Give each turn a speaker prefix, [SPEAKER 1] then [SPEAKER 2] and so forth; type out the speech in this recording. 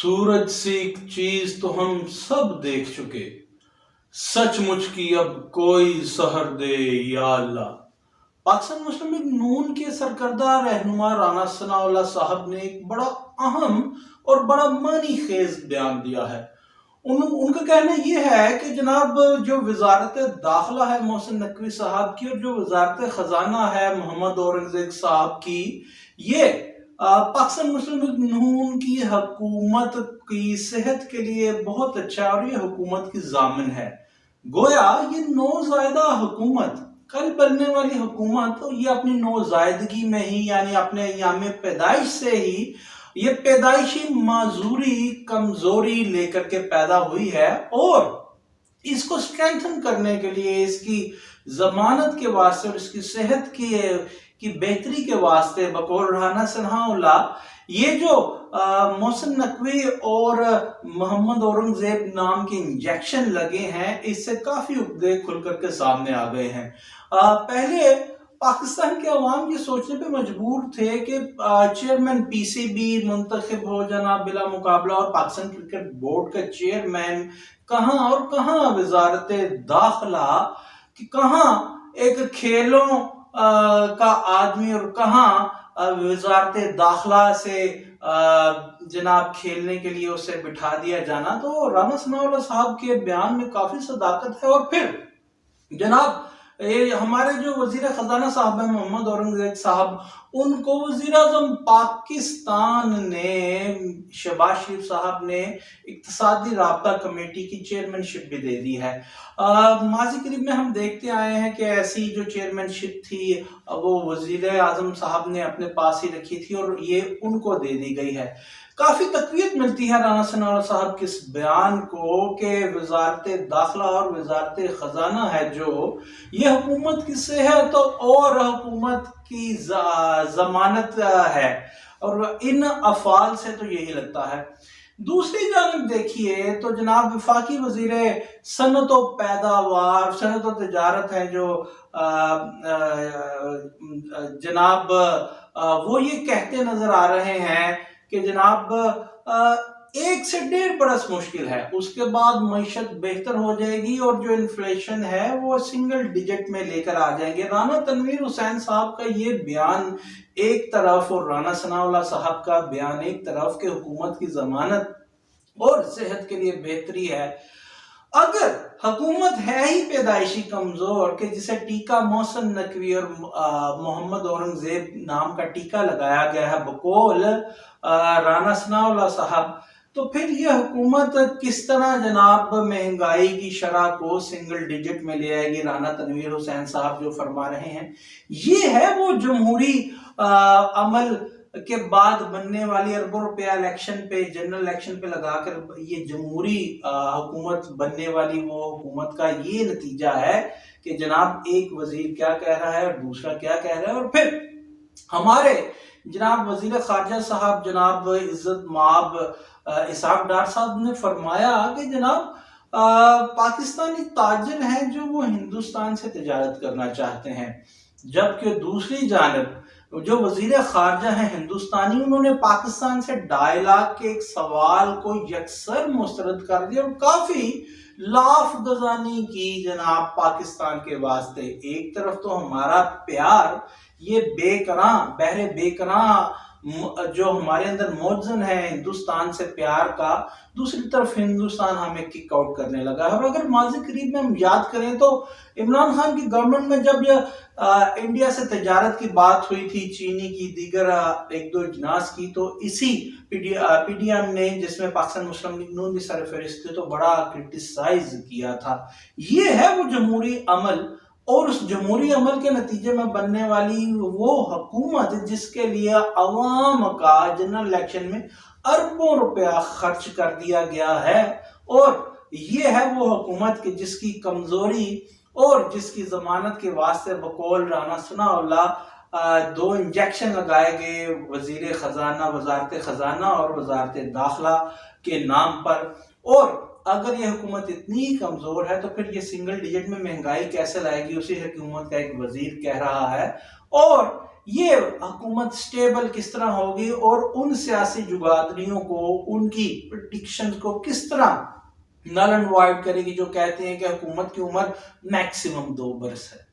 [SPEAKER 1] सूरज सी एक चीज तो हम सब देख चुके, सचमुच की अब कोई सहर दे या अल्लाह। पाकिस्तान मुस्लिम लीग नून के सरकर्दा रहनुमा राना सनाउल्लाह साहब ने एक बड़ा अहम और बड़ा मानी खेज बयान दिया है। उनका कहना यह है कि जनाब जो वजारत दाखिला है मोहसिन नकवी साहब की और जो वजारत खजाना है मोहम्मद औरंगजेब साहब की, ये पाकिस्तान मुस्लिम लीग नून की हुकूमत की सेहत के लिए बहुत अच्छा और ये हुकूमत की जामिन है। गोया ये नौजायदा हुकूमत, कल बनने वाली हुकूमत, तो ये अपनी नौजायदगी में ही यानी अपने याम पैदाइश से ही ये पैदाइशी माजूरी कमजोरी लेकर के पैदा हुई है और इसको स्ट्रेंथन करने के लिए, इसकी जमानत के वास्ते और इसकी सेहत की बेहतरी के वास्ते बकौल राना सनाउल्लाह ये जो मोहसिन नकवी और मोहम्मद औरंगजेब नाम के इंजेक्शन लगे हैं, इससे काफी उगदे खुल करके सामने आ गए हैं। पहले पाकिस्तान के अवाम ये सोचने पे मजबूर थे कि चेयरमैन पीसीबी मुंतखब हो जाना बिला मुकाबला और पाकिस्तान क्रिकेट बोर्ड का चेयरमैन कहाँ और कहाँ वजारत दाखिला कि कहाँ एक खेलों का आदमी और कहाँ वजारत दाखिला से जनाब खेलने के लिए उसे बिठा दिया जाना। तो राना सनाउल्लाह साहब के बयान में काफी सदाकत है। और फिर जनाब ये हमारे जो वजीर खजाना साहब हैं मोहम्मद औरंगजेब साहब, उनको वजीर आजम पाकिस्तान ने शहबाज शरीफ साहब ने इक्तिसादी राब्ता कमेटी की चेयरमैनशिप भी दे दी है। माजी करीब में हम देखते आए हैं कि ऐसी जो चेयरमैनशिप थी वो वजीर आजम साहब ने अपने पास ही रखी थी और ये उनको दे दी गई है। काफी तकवीत मिलती है राना सनाउल्लाह साहब के इस बयान को कि वजारत दाखिला और वजारत खजाना है जो ये हुकूमत की सेहत और हुकूमत की जमानत है, और इन अफाल से तो यही लगता है। दूसरी जानिब देखिए तो जनाब वफाकी वजीर सनत व पैदावार सनत व तजारत है जो जनाब वो ये कहते नजर आ रहे हैं कि जनाब 1 से 1.5 बरस मुश्किल है, उसके बाद मईशत बेहतर हो जाएगी और जो इन्फ्लेशन है वो सिंगल डिजिट में लेकर आ जाएंगे। राना तनवीर हुसैन साहब का ये बयान एक तरफ और राना सनाउल्लाह साहब का बयान एक तरफ के हुकूमत की जमानत और सेहत के लिए बेहतरी है। अगर हुकूमत है ही पैदाइशी कमजोर कि जिसे टीका मोहसिन नकवी और मोहम्मद औरंगजेब नाम का टीका लगाया गया है बकौल राना सनाउल्लाह साहब, तो फिर ये हुकूमत किस तरह जनाब महंगाई की शरह को सिंगल डिजिट में ले आएगी। राना तनवीर हुसैन साहब जो फरमा रहे हैं ये है वो जमहूरी अमल के बाद बनने वाली अरबों रुपया इलेक्शन पे, जनरल इलेक्शन पे लगाकर ये जमहूरी हुकूमत बनने वाली वो हुकूमत का ये नतीजा है कि जनाब एक वजीर क्या कह रहा है और दूसरा क्या कह रहा है। और फिर हमारे जनाब वजीर खारजा साहब जनाब इज्जत माब इसहाक डार साहब ने फरमाया कि जनाब पाकिस्तानी ताजिर हैं जो वो हिंदुस्तान से तिजारत करना चाहते हैं, जबकि दूसरी जानब जो वजीर खारजा है हिंदुस्तानी, उन्होंने पाकिस्तान से 2.5 लाख के एक सवाल को यकसर मुस्तरद कर दिया और काफी लाफ गजानी की जनाब पाकिस्तान के वास्ते। एक तरफ तो हमारा प्यार ये बेकरां बहरे बेकरां जो हमारे अंदर मौजूद है हिंदुस्तान से प्यार का, दूसरी तरफ हिंदुस्तान हमें किक आउट करने लगा है। और अगर माजी करीब में हम याद करें तो इमरान खान की गवर्नमेंट में जब इंडिया से तजारत की बात हुई थी, चीनी की दीगर एक दो इजनास की, तो इसी पीडीएम ने जिसमें पाकिस्तान मुस्लिम लीग नून भी सरफहरिस्त थे तो बड़ा क्रिटिसाइज किया था। ये है वो जमहूरी अमल और उस जमहूरी अमल के नतीजे में बनने वाली वो हुकूमत जिसके लिए अवाम का जनरल इलेक्शन में अरबों रुपया खर्च कर दिया गया है। और ये है वो हुकूमत की जिसकी कमजोरी और जिसकी जमानत के वास्ते बकौल राना सनाउल्लाह 2 इंजेक्शन लगाए गए वजीर खजाना, वजारत खजाना और वजारत दाखिला के नाम पर। और अगर ये हुकूमत इतनी कमजोर है तो फिर ये सिंगल डिजिट में महंगाई कैसे लाएगी, उसी हुकूमत का एक वजीर कह रहा है। और یہ حکومت سٹیبل کس طرح ہوگی اور ان سیاسی جگادریوں کو ان کی پریڈکشن کو کس طرح نل اینڈ وائڈ کرے گی جو کہتے ہیں کہ حکومت کی عمر میکسیمم 2 برس ہے۔